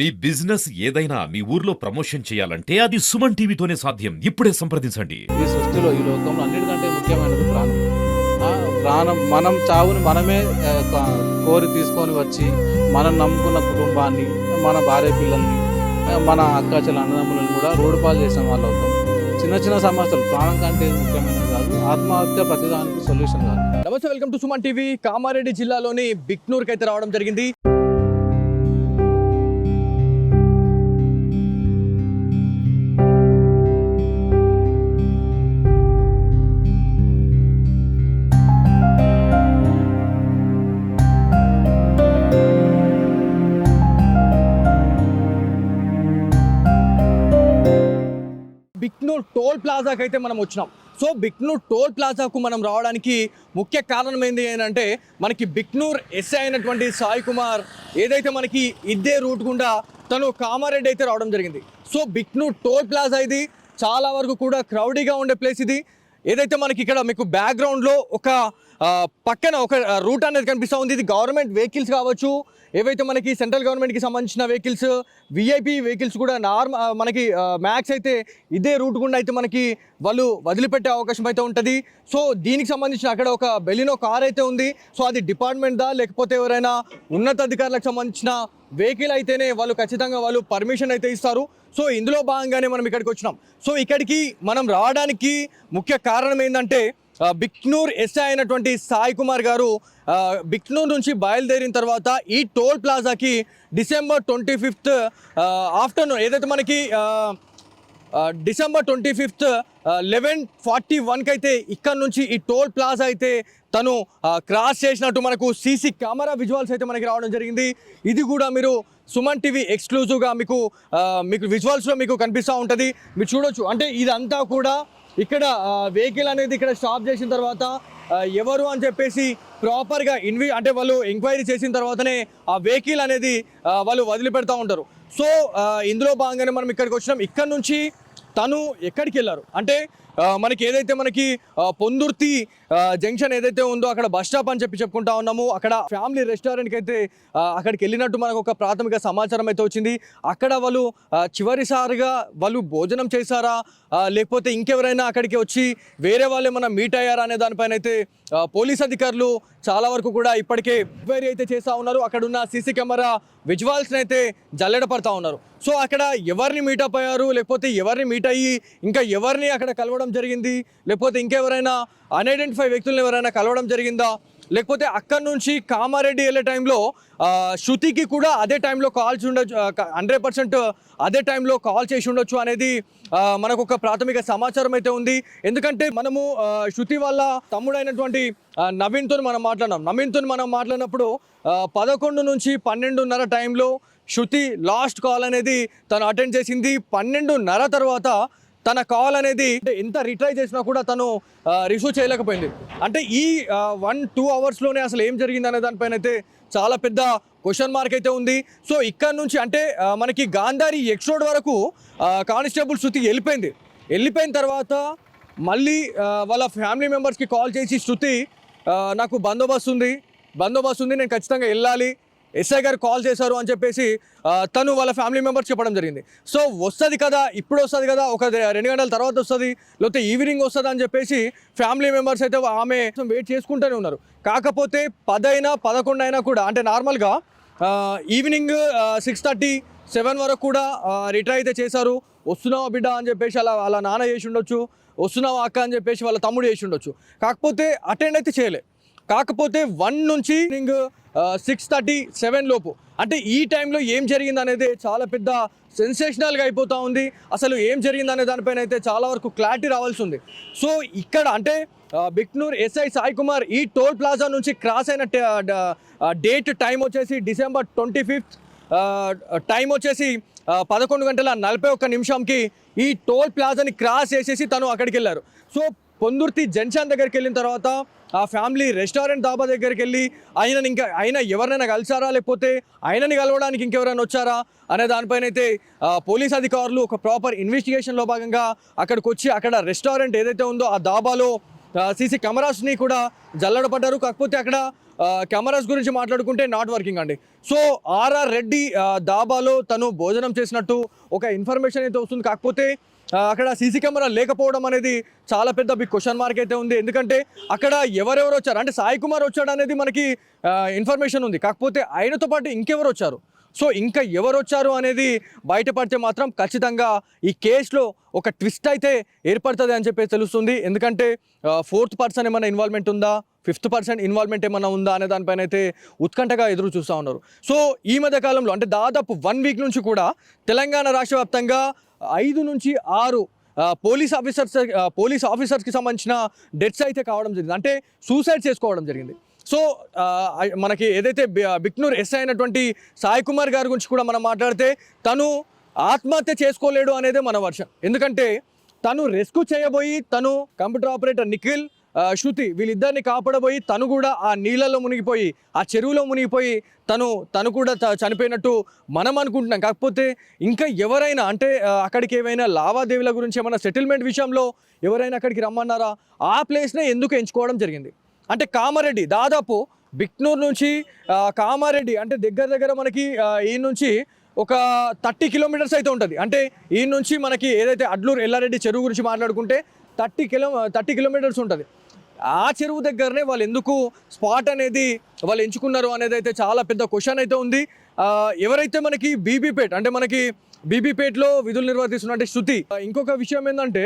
మీ business ఏదైనా మీ ఊర్లో promotion చేయాలంటే అది సుమన్ టీవీతోనే సాధ్యం. ఇప్పుడే సంప్రదించండి. ఈ సృష్టిలో ఈ లోకంలో అన్నిటికంటే ముఖ్యమైనది ప్రాణం. ప్రాణం మనం చావుని మనమే కోరి తీసుకొని వచ్చి మనం నమ్ముకున్న కుటుంబాన్ని, మన భార్య పిల్లల్ని, మన అక్కాచెల్ల అన్నదమ్ములను కూడా రోడ్డు పాలు చేసిన వాళ్ళు అవుతాం. చిన్న చిన్న సమస్యలు ప్రాణం కంటే ముఖ్యమైనది కాదు. ఆత్మహత్య ప్రతిదానికి సొల్యూషన్ కాదు. నమస్తే, welcome to Suman TV. Kamareddy జిల్లాలోని బిక్నూర్కి అయితే రావడం జరిగింది. బిక్నూర్ టోల్ ప్లాజాకి అయితే మనం వచ్చినాం. సో బిక్నూర్ టోల్ ప్లాజాకు మనం రావడానికి ముఖ్య కారణం ఏంటి అంటే, మనకి బిక్నూర్ ఎస్ఐ అయినటువంటి సాయి కుమార్ ఏదైతే మనకి ఇదే రూట్ గుండా తను కామారెడ్డి అయితే రావడం జరిగింది. సో బిక్నూర్ టోల్ ప్లాజా ఇది చాలా వరకు కూడా క్రౌడీగా ఉండే ప్లేస్ ఇది. ఏదైతే మనకి ఇక్కడ మీకు బ్యాక్గ్రౌండ్లో ఒక పక్కన ఒక రూట్ అనేది కనిపిస్తూ ఉంది. ఇది గవర్నమెంట్ వెహికల్స్ కావచ్చు, ఏవైతే మనకి సెంట్రల్ గవర్నమెంట్కి సంబంధించిన వెహికల్స్, విఐపి వెహికల్స్ కూడా మనకి మ్యాక్స్ అయితే ఇదే రూట్ గుండా అయితే మనకి వాళ్ళు వదిలిపెట్టే అవకాశం అయితే ఉంటుంది. సో దీనికి సంబంధించిన అక్కడ ఒక బెలినో కార్ అయితే ఉంది. సో అది డిపార్ట్మెంట్దా లేకపోతే ఎవరైనా ఉన్నతాధికారులకు సంబంధించిన వెహికల్ అయితేనే వాళ్ళు ఖచ్చితంగా వాళ్ళు పర్మిషన్ అయితే ఇస్తారు. సో ఇందులో భాగంగానే మనం ఇక్కడికి వచ్చినాం. సో ఇక్కడికి మనం రావడానికి ముఖ్య కారణం ఏంటంటే, బిక్నూర్ ఎస్ఐ అయినటువంటి సాయి కుమార్ గారు బిక్నూర్ నుంచి బయలుదేరిన తర్వాత ఈ టోల్ ప్లాజాకి డిసెంబర్ 25 ఆఫ్టర్నూన్ ఏదైతే మనకి డిసెంబర్ 25 11:41కి అయితే ఇక్కడ నుంచి ఈ టోల్ ప్లాజా అయితే తను క్రాస్ చేసినట్టు మనకు సీసీ కెమెరా విజువల్స్ అయితే మనకి రావడం జరిగింది. ఇది కూడా మీరు సుమన్ టీవీ ఎక్స్క్లూజివ్గా మీకు విజువల్స్లో మీకు కనిపిస్తూ ఉంటుంది. మీరు చూడొచ్చు. అంటే ఇదంతా కూడా ఇక్కడ వెహికల్ అనేది ఇక్కడ స్టాప్ చేసిన తర్వాత ఎవరు అని చెప్పేసి ప్రాపర్గా అంటే వాళ్ళు ఎంక్వైరీ చేసిన తర్వాతనే ఆ వెహికల్ అనేది వాళ్ళు వదిలిపెడతా ఉంటారు. సో ఇందులో భాగంగానే మనం ఇక్కడికి వచ్చినాం. ఇక్కడ నుంచి తను ఎక్కడికి వెళ్ళారు అంటే, మనకి ఏదైతే మనకి పొందుర్తి జంక్షన్ ఏదైతే ఉందో అక్కడ బస్ స్టాప్ అని చెప్పుకుంటా ఉన్నాము. అక్కడ ఫ్యామిలీ రెస్టారెంట్కి అయితే అక్కడికి వెళ్ళినట్టు మనకు ఒక ప్రాథమిక సమాచారం అయితే వచ్చింది. అక్కడ వాళ్ళు చివరిసారిగా వాళ్ళు భోజనం చేశారా లేకపోతే ఇంకెవరైనా అక్కడికి వచ్చి వేరే వాళ్ళు ఏమైనా మీట్ అయ్యారా అనే దానిపైన అయితే పోలీస్ అధికారులు చాలా వరకు కూడా ఇప్పటికే ఎంక్వైరీ అయితే చేస్తూ ఉన్నారు. అక్కడ ఉన్న సీసీ కెమెరా విజువల్స్ని అయితే జల్లెడ పడతా ఉన్నారు. సో అక్కడ ఎవరిని మీటప్ అయ్యారు లేకపోతే ఎవరిని మీట్ అయ్యి ఇంకా ఎవరిని అక్కడ కలవడం జరిగింది, లేకపోతే ఇంకెవరైనా అన్ఐడెంటిఫై వ్యక్తులను ఎవరైనా కలవడం జరిగిందా, లేకపోతే అక్కడి నుంచి కామారెడ్డి వెళ్ళే టైంలో శృతికి కూడా అదే టైంలో కాల్స్ ఉండొచ్చు, 100% అదే టైంలో కాల్ చేసి ఉండొచ్చు అనేది మనకు ఒక ప్రాథమిక సమాచారం అయితే ఉంది. ఎందుకంటే మనము శృతి వాళ్ళ తమ్ముడైనటువంటి నవీన్తో మనం మాట్లాడినప్పుడు 11 నుంచి 12:30 టైంలో శృతి లాస్ట్ కాల్ అనేది తను అటెండ్ చేసింది. 12:30 తర్వాత తన కాల్ అనేది ఎంత రిట్రై చేసినా కూడా తను రిసీవ్ చేయలేకపోయింది. అంటే ఈ 1-2 అవర్స్లోనే అసలు ఏం జరిగింది అనే దానిపైన అయితే చాలా పెద్ద క్వశ్చన్ మార్క్ అయితే ఉంది. సో ఇక్కడ నుంచి అంటే మనకి గాంధారి ఎక్స్ రోడ్ వరకు కానిస్టేబుల్ శృతి వెళ్ళిపోయిన తర్వాత మళ్ళీ వాళ్ళ ఫ్యామిలీ మెంబర్స్కి కాల్ చేసి, శృతి నాకు బందోబస్తు ఉంది, నేను ఖచ్చితంగా వెళ్ళాలి, ఎస్ఐ గారు కాల్ చేశారు అని చెప్పేసి తను వాళ్ళ ఫ్యామిలీ మెంబర్స్ చెప్పడం జరిగింది. సో వస్తుంది కదా, ఇప్పుడు వస్తుంది కదా, ఒక 2 గంటల తర్వాత వస్తుంది, లేకపోతే ఈవినింగ్ వస్తుంది అని చెప్పేసి ఫ్యామిలీ మెంబర్స్ అయితే ఆమె వెయిట్ చేసుకుంటూనే ఉన్నారు. కాకపోతే 10 అయినా 11 అయినా కూడా అంటే నార్మల్గా ఈవినింగ్ 6:30-7 వరకు కూడా రిటైర్ అయితే చేశారు. వస్తున్నావా బిడ్డ అని చెప్పేసి వాళ్ళ నాన్న చేసి ఉండొచ్చు, వస్తున్నావా అక్క అని చెప్పేసి వాళ్ళ తమ్ముడు చేసి ఉండొచ్చు. కాకపోతే అటెండ్ అయితే చేయలే. కాకపోతే 1 నుంచి 6:30-7 లోపు అంటే ఈ టైంలో ఏం జరిగింది అనేది చాలా పెద్ద సెన్సేషనల్గా అయిపోతూ ఉంది. అసలు ఏం జరిగింది అనే దానిపైన అయితే చాలా వరకు క్లారిటీ రావాల్సి ఉంది. సో ఇక్కడ అంటే బిక్నూర్ ఎస్ఐ సాయి కుమార్ ఈ టోల్ ప్లాజా నుంచి క్రాస్ అయిన డేట్ టైం వచ్చేసి డిసెంబర్ 25 టైం వచ్చేసి 11:41 ఈ టోల్ ప్లాజాని క్రాస్ చేసేసి తను అక్కడికి వెళ్ళారు. సో పొందుర్తి జంక్షన్ దగ్గరికి వెళ్ళిన తర్వాత ఆ ఫ్యామిలీ రెస్టారెంట్ దాబా దగ్గరికి వెళ్ళి ఆయన ఎవరినైనా కలిసారా లేకపోతే ఆయనని కలవడానికి ఇంకెవరైనా వచ్చారా అనే దానిపైన అయితే పోలీస్ అధికారులు ఒక ప్రాపర్ ఇన్వెస్టిగేషన్లో భాగంగా అక్కడికి వచ్చి అక్కడ రెస్టారెంట్ ఏదైతే ఉందో ఆ దాబాలో సీసీ కెమెరాస్ని కూడా జల్లడపడ్డారు. కాకపోతే అక్కడ కెమెరాస్ గురించి మాట్లాడుకుంటే నాట్ వర్కింగ్ అండి. సో ఆర్ఆర్ రెడ్డి దాబాలో తను భోజనం చేసినట్టు ఒక ఇన్ఫర్మేషన్ అయితే వస్తుంది. కాకపోతే అక్కడ సీసీ కెమెరా లేకపోవడం అనేది చాలా పెద్ద బిగ్ క్వశ్చన్ మార్క్ అయితే ఉంది. ఎందుకంటే అక్కడ ఎవరెవరు వచ్చారు అంటే సాయి కుమార్ వచ్చాడు అనేది మనకి ఇన్ఫర్మేషన్ ఉంది. కాకపోతే ఆయనతో పాటు ఇంకెవరు వచ్చారు, సో ఇంకా ఎవరు వచ్చారు అనేది బయటపడితే మాత్రం ఖచ్చితంగా ఈ కేసులో ఒక ట్విస్ట్ అయితే ఏర్పడుతుంది అని చెప్పేసి తెలుస్తుంది. ఎందుకంటే 4th పర్సన్ ఏమైనా ఇన్వాల్వ్మెంట్ ఉందా, 5th పర్సన్ ఇన్వాల్వ్మెంట్ ఏమైనా ఉందా అనే దానిపైన అయితే ఉత్కంఠగా ఎదురు చూస్తూ ఉన్నారు. సో ఈ మధ్య కాలంలో అంటే దాదాపు 1 వీక్ నుంచి కూడా తెలంగాణ రాష్ట్ర వ్యాప్తంగా 5 నుంచి 6 పోలీస్ ఆఫీసర్స్కి సంబంధించిన డెత్స్ అయితే కావడం జరిగింది, అంటే సూసైడ్ చేసుకోవడం జరిగింది. సో మనకి ఏదైతే బిక్నూర్ ఎస్ఐ అయినటువంటి సాయి కుమార్ గారి గురించి కూడా మనం మాట్లాడితే తను ఆత్మహత్య చేసుకోలేడు అనేదే మన వర్షన్. ఎందుకంటే తను రెస్క్యూ చేయబోయి తను కంప్యూటర్ ఆపరేటర్ నిఖిల్, శృతి వీళ్ళిద్దరిని కాపాడబోయి తను కూడా ఆ నీళ్ళలో మునిగిపోయి ఆ చెరువులో మునిగిపోయి తను కూడా చనిపోయినట్టు మనం అనుకుంటున్నాం. కాకపోతే ఇంకా ఎవరైనా అంటే అక్కడికి ఏమైనా లావాదేవీల గురించి ఏమైనా సెటిల్మెంట్ విషయంలో ఎవరైనా అక్కడికి రమ్మన్నారా, ఆ ప్లేస్నే ఎందుకు ఎంచుకోవడం జరిగింది అంటే కామారెడ్డి దాదాపు బిక్నూర్ నుంచి కామారెడ్డి అంటే దగ్గర మనకి ఈ నుంచి ఒక 30 కిలోమీటర్స్ అయితే ఉంటుంది. అంటే ఈ నుంచి మనకి ఏదైతే అడ్లూరు ఎల్లారెడ్డి చెరువు గురించి మాట్లాడుకుంటే 30 కిలోమీటర్స్ ఉంటుంది. ఆ చెరువు దగ్గరనే వాళ్ళు ఎందుకు స్పాట్ అనేది వాళ్ళు ఎంచుకున్నారు అనేది అయితే చాలా పెద్ద క్వశ్చన్ అయితే ఉంది. ఎవరైతే మనకి బీబీపేట్ అంటే మనకి బీబీపేట్లో విధులు నిర్వర్తిస్తున్నట్టే శృతి, ఇంకొక విషయం ఏంటంటే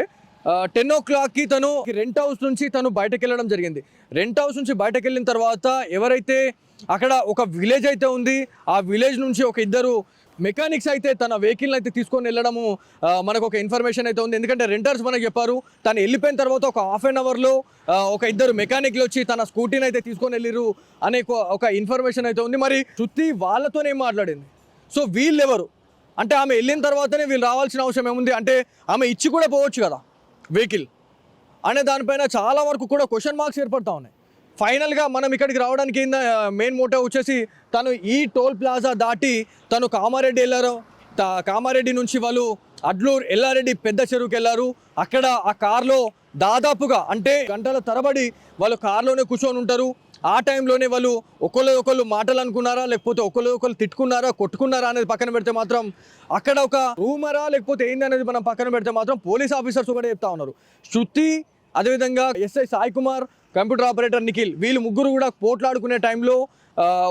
10 o'clockకి తను రెంట్ హౌస్ నుంచి తను బయటకు వెళ్ళడం జరిగింది. రెంట్ హౌస్ నుంచి బయటకు వెళ్ళిన తర్వాత ఎవరైతే అక్కడ ఒక విలేజ్ అయితే ఉంది, ఆ విలేజ్ నుంచి ఒక 2 మెకానిక్స్ అయితే తన వెహికల్ అయితే తీసుకొని వెళ్ళడము మనకు ఒక ఇన్ఫర్మేషన్ అయితే ఉంది. ఎందుకంటే రెంటర్స్ మనకు చెప్పారు తను వెళ్ళిపోయిన తర్వాత ఒక ½ an hourలో ఒక 2 మెకానిక్లు వచ్చి తన స్కూటీని అయితే తీసుకొని వెళ్ళిరు అనే ఒక ఇన్ఫర్మేషన్ అయితే ఉంది. మరి శృతి వాళ్ళతోనే మాట్లాడింది. సో వీళ్ళు ఎవరు అంటే ఆమె వెళ్ళిన తర్వాతనే వీళ్ళు రావాల్సిన అవసరం ఏముంది, అంటే ఆమె ఇచ్చి కూడా పోవచ్చు కదా వెహికల్ అనే దానిపైన చాలా వరకు కూడా క్వశ్చన్ మార్క్స్ ఏర్పడతా ఉన్నాయి. ఫైనల్గా మనం ఇక్కడికి రావడానికి మెయిన్ మోటివ్ వచ్చేసి తను ఈ టోల్ ప్లాజా దాటి తను కామారెడ్డి వెళ్ళారు, కామారెడ్డి నుంచి వాళ్ళు అడ్లూరు ఎల్లారెడ్డి పెద్ద చెరువుకి వెళ్ళారు. అక్కడ ఆ కార్లో దాదాపుగా అంటే గంటల తరబడి వాళ్ళు కార్లోనే కూర్చొని ఉంటారు. ఆ టైంలోనే వాళ్ళు ఒకళ్ళు మాటలు అనుకున్నారా, లేకపోతే ఒకళ్ళు తిట్టుకున్నారా, కొట్టుకున్నారా అనేది పక్కన పెడితే మాత్రం అక్కడ ఒక రూమరా లేకపోతే ఏంది అనేది మనం పక్కన పెడితే మాత్రం పోలీస్ ఆఫీసర్స్ కూడా చెప్తా ఉన్నారు. శృతి అదేవిధంగా SI Sai Kumar, computer operator Nikhil వీళ్ళు ముగ్గురు కూడా పోట్లాడుకునే టైంలో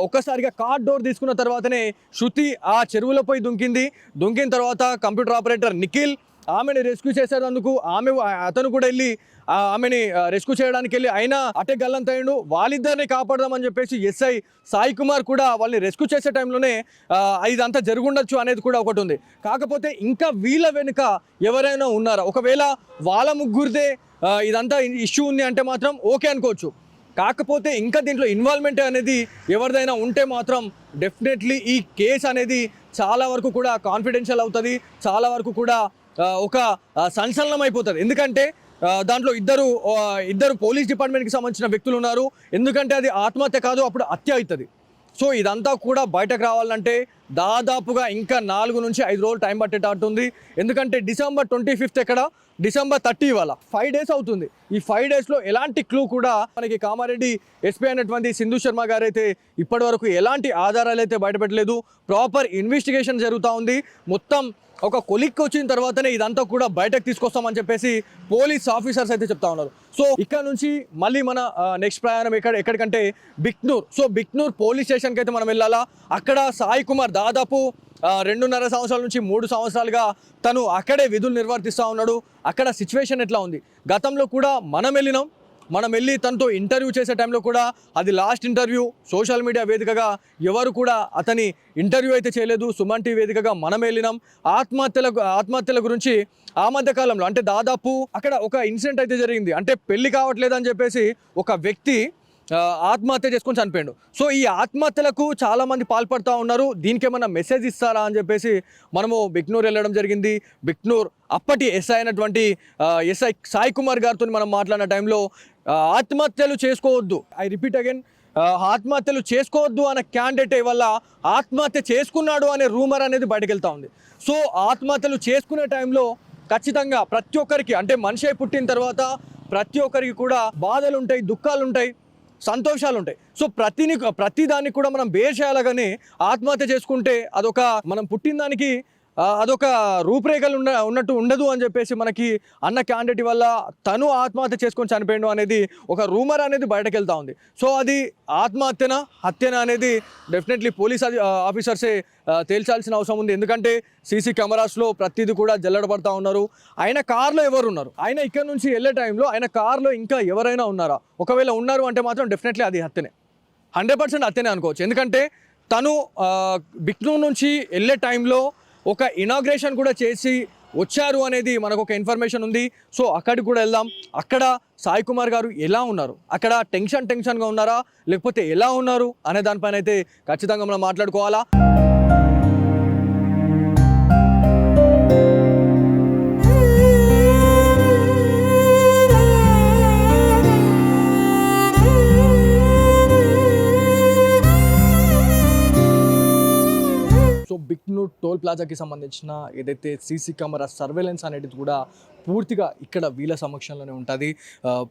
ఒక్కసారిగా కార్ డోర్ తీసుకున్న తర్వాతనే శృతి ఆ చెరువులో పోయి దుంకిన తర్వాత కంప్యూటర్ ఆపరేటర్ నిఖిల్ ఆమెని రెస్క్యూ చేసేందుకు అతను కూడా వెళ్ళి ఆమెని రెస్క్యూ చేయడానికి వెళ్ళి అయినా అటే గల్లంతయ్యాడు. వాళ్ళిద్దరిని కాపాడదామని చెప్పేసి ఎస్ఐ సాయి కుమార్ కూడా వాళ్ళని రెస్క్యూ చేసే టైంలోనే ఇదంతా జరుగుండొచ్చు అనేది కూడా ఒకటి ఉంది. కాకపోతే ఇంకా వీళ్ళ వెనుక ఎవరైనా ఉన్నారా, ఒకవేళ వాళ్ళ ముగ్గురిదే ఇదంతా ఇష్యూ ఉంది అంటే మాత్రం ఓకే అనుకోవచ్చు. కాకపోతే ఇంకా దీంట్లో ఇన్వాల్వ్మెంట్ అనేది ఎవరిదైనా ఉంటే మాత్రం డెఫినెట్లీ ఈ కేసు అనేది చాలా వరకు కూడా కాన్ఫిడెన్షియల్ అవుతుంది, చాలా వరకు కూడా ఒక సంచలనం అయిపోతుంది. ఎందుకంటే దాంట్లో ఇద్దరు పోలీస్ డిపార్ట్మెంట్కి సంబంధించిన వ్యక్తులు ఉన్నారు. ఎందుకంటే అది ఆత్మహత్య కాదు, అప్పుడు హత్య అవుతుంది. సో ఇదంతా కూడా బయటకు రావాలంటే దాదాపుగా ఇంకా 4 నుంచి 5 రోజులు టైం పట్టేటట్టుంది. ఎందుకంటే December 25th ఎక్కడ, December 30 ఇవాళ 5 days అవుతుంది. ఈ 5 daysలో ఎలాంటి క్లూ కూడా మనకి కామారెడ్డి ఎస్పీ అయినటువంటి సింధు శర్మ గారు అయితే ఇప్పటి వరకు ఎలాంటి ఆధారాలు అయితే బయటపెట్టలేదు. ప్రాపర్ ఇన్వెస్టిగేషన్ జరుగుతూ ఉంది. మొత్తం ఒక కొలిక్కి వచ్చిన తర్వాతనే ఇదంతా కూడా బయటకు తీసుకొస్తామని చెప్పేసి పోలీస్ ఆఫీసర్స్ అయితే చెప్తా ఉన్నారు. సో ఇక్కడ నుంచి మళ్ళీ మన నెక్స్ట్ ప్రయాణం ఎక్కడికంటే బిక్నూర్. సో బిక్నూర్ పోలీస్ స్టేషన్కి అయితే మనం వెళ్ళాలా. అక్కడ సాయి కుమార్ దాదాపు 2.5 సంవత్సరాల నుంచి 3 సంవత్సరాలుగా తను అక్కడే విధులు నిర్వర్తిస్తూ ఉన్నాడు. అక్కడ సిచ్యువేషన్ ఎట్లా ఉంది, గతంలో కూడా మనం వెళ్ళి తనతో ఇంటర్వ్యూ చేసే టైంలో కూడా అది లాస్ట్ ఇంటర్వ్యూ. సోషల్ మీడియా వేదికగా ఎవరు కూడా అతని ఇంటర్వ్యూ అయితే చేయలేదు. సుమన్ టీవీ వేదికగా మనం వెళ్ళినాం. ఆత్మహత్యల గురించి ఆ మధ్య కాలంలో అంటే దాదాపు అక్కడ ఒక ఇన్సిడెంట్ అయితే జరిగింది. అంటే పెళ్లి కావట్లేదు అని చెప్పేసి ఒక వ్యక్తి ఆత్మహత్య చేసుకొని చనిపోయాడు. సో ఈ ఆత్మహత్యలకు చాలామంది పాల్పడుతూ ఉన్నారు. దీనికి ఏమన్నా మెసేజ్ ఇస్తారా అని చెప్పేసి మనము బిక్నూర్ వెళ్ళడం జరిగింది. బిక్నూర్ అప్పటి ఎస్ఐ అయినటువంటి ఎస్ఐ సాయి కుమార్ గారితో మనం మాట్లాడిన టైంలో ఆత్మహత్యలు చేసుకోవద్దు, ఐ రిపీట్ అగైన్, ఆత్మహత్యలు చేసుకోవద్దు అనే క్యాండిడేట్ వల్ల ఆత్మహత్య చేసుకున్నాడు అనే రూమర్ అనేది బయటకు వెళ్తూ ఉంది. సో ఆత్మహత్యలు చేసుకునే టైంలో ఖచ్చితంగా ప్రతి ఒక్కరికి అంటే మనిషి పుట్టిన తర్వాత ప్రతి ఒక్కరికి కూడా బాధలు ఉంటాయి, దుఃఖాలు ఉంటాయి. సంతోషాలు ఉంటాయి. సో ప్రతి దానికి కూడా మనం బేర్ చేయాలి, కానీ ఆత్మహత్య చేసుకుంటే అదొక మనం పుట్టిన దానికి అదొక రూపురేఖలు ఉన్నట్టు ఉండదు అని చెప్పేసి మనకి అన్న క్యాండిడేట్ వల్ల తను ఆత్మహత్య చేసుకొని చనిపోయాడు అనేది ఒక రూమర్ అనేది బయటకు వెళ్తా ఉంది. సో అది ఆత్మహత్యనా హత్యనా అనేది డెఫినెట్లీ పోలీస్ ఆఫీసర్సే తేల్చాల్సిన అవసరం ఉంది. ఎందుకంటే సీసీ కెమెరాస్లో ప్రతిదీ కూడా జల్లడబడతా ఉన్నారు. ఆయన కార్లో ఎవరు ఉన్నారు, ఆయన ఇక్కడ నుంచి వెళ్ళే టైంలో ఆయన కార్లో ఇంకా ఎవరైనా ఉన్నారా, ఒకవేళ ఉన్నారు అంటే మాత్రం డెఫినెట్లీ అది హత్యనే, 100% హత్యనే అనుకోవచ్చు. ఎందుకంటే తను బిక్నూర్ నుంచి వెళ్ళే టైంలో ఒక ఇనాగ్రేషన్ కూడా చేసి వచ్చారు అనేది మనకు ఒక ఇన్ఫర్మేషన్ ఉంది. సో అక్కడికి కూడా వెళ్దాం. అక్కడ సాయి కుమార్ గారు ఎలా ఉన్నారు, అక్కడ టెన్షన్గా ఉన్నారా లేకపోతే ఎలా ఉన్నారు అనే దానిపైన అయితే ఖచ్చితంగా మనం మాట్లాడుకోవాలా. సో బిక్నూర్ టోల్ ప్లాజాకి సంబంధించిన ఏదైతే సీసీ కెమెరా సర్వేలెన్స్ అనేది కూడా పూర్తిగా ఇక్కడ వీళ్ళ సమక్షంలోనే ఉంటుంది.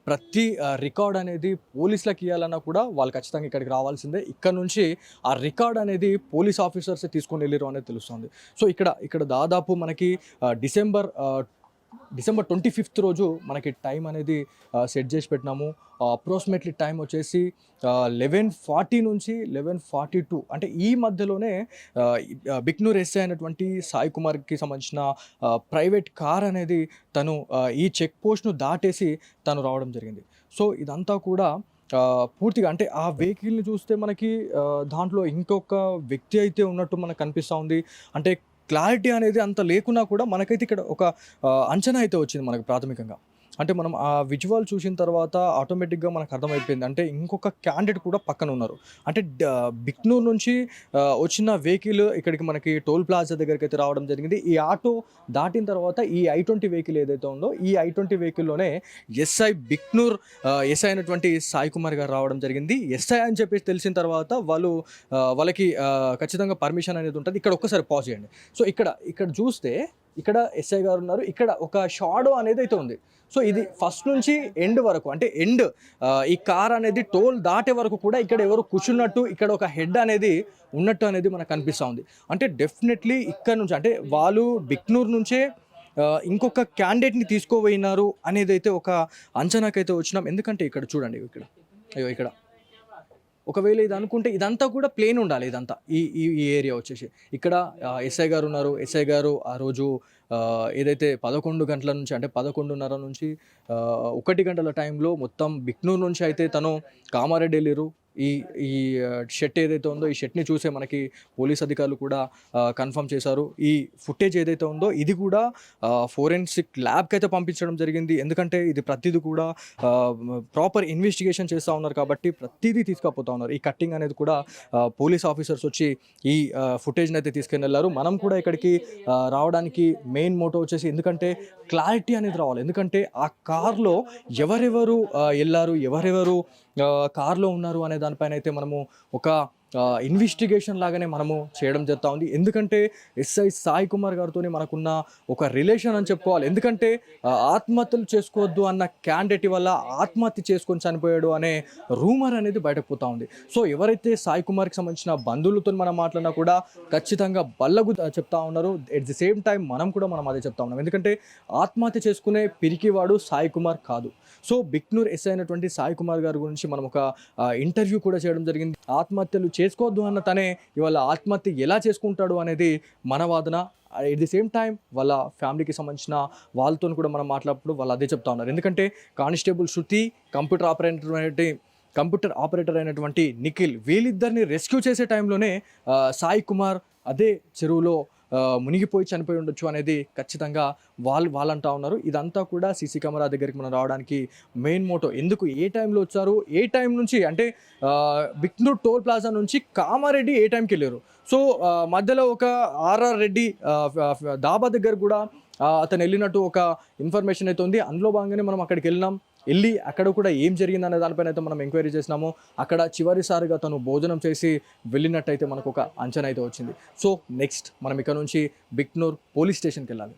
ప్రతి రికార్డ్ అనేది పోలీసులకు ఇవ్వాలన్నా కూడా వాళ్ళు ఖచ్చితంగా ఇక్కడికి రావాల్సిందే. ఇక్కడ నుంచి ఆ రికార్డ్ అనేది పోలీస్ ఆఫీసర్స్ తీసుకొని వెళ్ళారు అనేది తెలుస్తుంది. సో ఇక్కడ దాదాపు మనకి డిసెంబర్ 25th రోజు మనకి టైం అనేది సెట్ చేసి పెట్టినాము. అప్రాక్సిమేట్లీ టైం వచ్చేసి 11:40 నుంచి 11:42 అంటే ఈ మధ్యలోనే బిక్నూర్ ఎస్ఐ అయినటువంటి సాయి కుమార్కి సంబంధించిన ప్రైవేట్ కార్ అనేది తను ఈ చెక్ పోస్ట్ను దాటేసి తను రావడం జరిగింది. సో ఇదంతా కూడా పూర్తిగా అంటే ఆ వెహికల్ని చూస్తే మనకి దాంట్లో ఇంకొక వ్యక్తి అయితే ఉన్నట్టు మనకు కనిపిస్తూ ఉంది. అంటే క్లారిటీ అనేది అంత లేకున్నా కూడా మనకైతే ఇక్కడ ఒక అంచనా అయితే వచ్చింది మనకు ప్రాథమికంగా. అంటే మనం ఆ విజువల్ చూసిన తర్వాత ఆటోమేటిక్గా మనకు అర్థమైపోయింది, అంటే ఇంకొక క్యాండిడేట్ కూడా పక్కన ఉన్నారు. అంటే బిక్నూర్ నుంచి వచ్చిన వెహికల్ ఇక్కడికి మనకి టోల్ ప్లాజా దగ్గరికి అయితే రావడం జరిగింది. ఈ ఆటో దాటిన తర్వాత ఈ I-20 వెహికల్ ఏదైతే ఉందో ఈ I-20 వెహికల్లోనే ఎస్ఐ బిక్నూర్ ఎస్ఐ అయినటువంటి సాయి కుమార్ గారు రావడం జరిగింది. ఎస్ఐ అని చెప్పేసి తెలిసిన తర్వాత వాళ్ళకి ఖచ్చితంగా పర్మిషన్ అనేది ఉంటుంది. ఇక్కడ ఒక్కసారి పాజ్ చేయండి. సో ఇక్కడ చూస్తే ఇక్కడ ఎస్ఐ గారు ఉన్నారు, ఇక్కడ ఒక షాడో అనేది అయితే ఉంది. సో ఇది ఫస్ట్ నుంచి ఎండ్ వరకు అంటే ఈ కార్ అనేది టోల్ దాటే వరకు కూడా ఇక్కడ ఎవరు కూర్చున్నట్టు, ఇక్కడ ఒక హెడ్ అనేది ఉన్నట్టు అనేది మనకు కనిపిస్తూ ఉంది. అంటే డెఫినెట్లీ ఇక్కడ నుంచి అంటే వాళ్ళు బిక్నూర్ నుంచే ఇంకొక క్యాండిడేట్ని తీసుకోపోయినారు అనేది అయితే ఒక అంచనాకైతే వచ్చినాం. ఎందుకంటే ఇక్కడ చూడండి, ఇక్కడ ఒకవేళ ఇది అనుకుంటే ఇదంతా కూడా ప్లేన్ ఉండాలి. ఇదంతా ఈ ఏరియా వచ్చేసి ఇక్కడ ఎస్ఐ గారు ఉన్నారు. ఎస్ఐ గారు ఆ రోజు ఏదైతే 11 గంటల నుంచి అంటే 11:30 నుంచి 1 గంటల టైంలో మొత్తం బిక్నూర్ నుంచి అయితే తను కామారెడ్డి వెళ్ళారు. ఈ షెట్ ఏదైతే ఉందో ఈ షెట్ని చూసే మనకి పోలీస్ అధికారులు కూడా కన్ఫర్మ్ చేశారు. ఈ ఫుటేజ్ ఏదైతే ఉందో ఇది కూడా ఫోరెన్సిక్ ల్యాబ్కి అయితే పంపించడం జరిగింది. ఎందుకంటే ఇది ప్రతిదీ కూడా ప్రాపర్ ఇన్వెస్టిగేషన్ చేస్తూ ఉన్నారు కాబట్టి ప్రతిదీ తీసుకుపోతూ ఉన్నారు. ఈ కట్టింగ్ అనేది కూడా పోలీస్ ఆఫీసర్స్ వచ్చి ఈ ఫుటేజ్ని అయితే తీసుకుని వెళ్ళారు. మనం కూడా ఇక్కడికి రావడానికి మెయిన్ మోటో వచ్చేసి ఎందుకంటే క్లారిటీ అనేది రావాలి. ఎందుకంటే ఆ కార్లో ఎవరెవరు వెళ్ళారు, ఎవరెవరు కార్లో ఉన్నారు అనే దానిపైన అయితే మనము ఒక ఇన్వెస్టిగేషన్ లాగానే మనము చేయడం జరుగుతూ ఉంది. ఎందుకంటే ఎస్ఐ సాయి కుమార్ గారితో మనకున్న ఒక రిలేషన్ అని చెప్పుకోవాలి. ఎందుకంటే ఆత్మహత్యలు చేసుకోవద్దు అన్న క్యాండిడేట్ వల్ల ఆత్మహత్య చేసుకొని చనిపోయాడు అనే రూమర్ అనేది బయటకు పోతూ ఉంది. సో ఎవరైతే సాయి కుమార్కి సంబంధించిన బంధువులతో మనం మాట్లాడినా కూడా ఖచ్చితంగా బల్లగు చెప్తా ఉన్నారు. ఎట్ ది సేమ్ టైం మనం అదే చెప్తా ఉన్నాం. ఎందుకంటే ఆత్మహత్య చేసుకునే పిరికివాడు సాయి కుమార్ కాదు. సో బిక్నూర్ ఎస్ఐ అయినటువంటి సాయి కుమార్ గారి గురించి మనం ఒక ఇంటర్వ్యూ కూడా చేయడం జరిగింది. ఆత్మహత్యలు చేసుకోవద్దు అన్న తనే ఇవాళ ఆత్మహత్య ఎలా చేసుకుంటాడు అనేది మన వాదన. ఎట్ ది సేమ్ టైం వాళ్ళ ఫ్యామిలీకి సంబంధించిన వాళ్ళతో కూడా మనం మాట్లాడినప్పుడు వాళ్ళు అదే చెప్తా ఉన్నారు. ఎందుకంటే కానిస్టేబుల్ శృతి, కంప్యూటర్ ఆపరేటర్ అయినటువంటి నిఖిల్ వీళ్ళిద్దరిని రెస్క్యూ చేసే టైంలోనే సాయి కుమార్ అదే చెరువులో మునిగిపోయి చనిపోయి ఉండొచ్చు అనేది ఖచ్చితంగా వాళ్ళు అంటూ ఉన్నారు. ఇదంతా కూడా సీసీ కెమెరా దగ్గరికి మనం రావడానికి మెయిన్ మోటో. ఎందుకు ఏ టైంలో వచ్చారు, ఏ టైం నుంచి అంటే బిక్నూర్ టోల్ ప్లాజా నుంచి కామారెడ్డి ఏ టైంకి వెళ్ళారు. సో మధ్యలో ఒక ఆర్ఆర్ రెడ్డి దాబా దగ్గర కూడా అతను వెళ్ళినట్టు ఒక ఇన్ఫర్మేషన్ అయితే ఉంది. అందులో భాగంగానే మనం అక్కడికి వెళ్ళి అక్కడ కూడా ఏం జరిగిందనే దానిపైన అయితే మనం ఎంక్వైరీ చేసినాము. అక్కడ చివరిసారిగా తను భోజనం చేసి వెళ్ళినట్టయితే మనకు ఒక అంచనా అయితే వచ్చింది. సో నెక్స్ట్ మనం ఇక్కడ నుంచి బిక్నూర్ పోలీస్ స్టేషన్కి వెళ్ళాలి.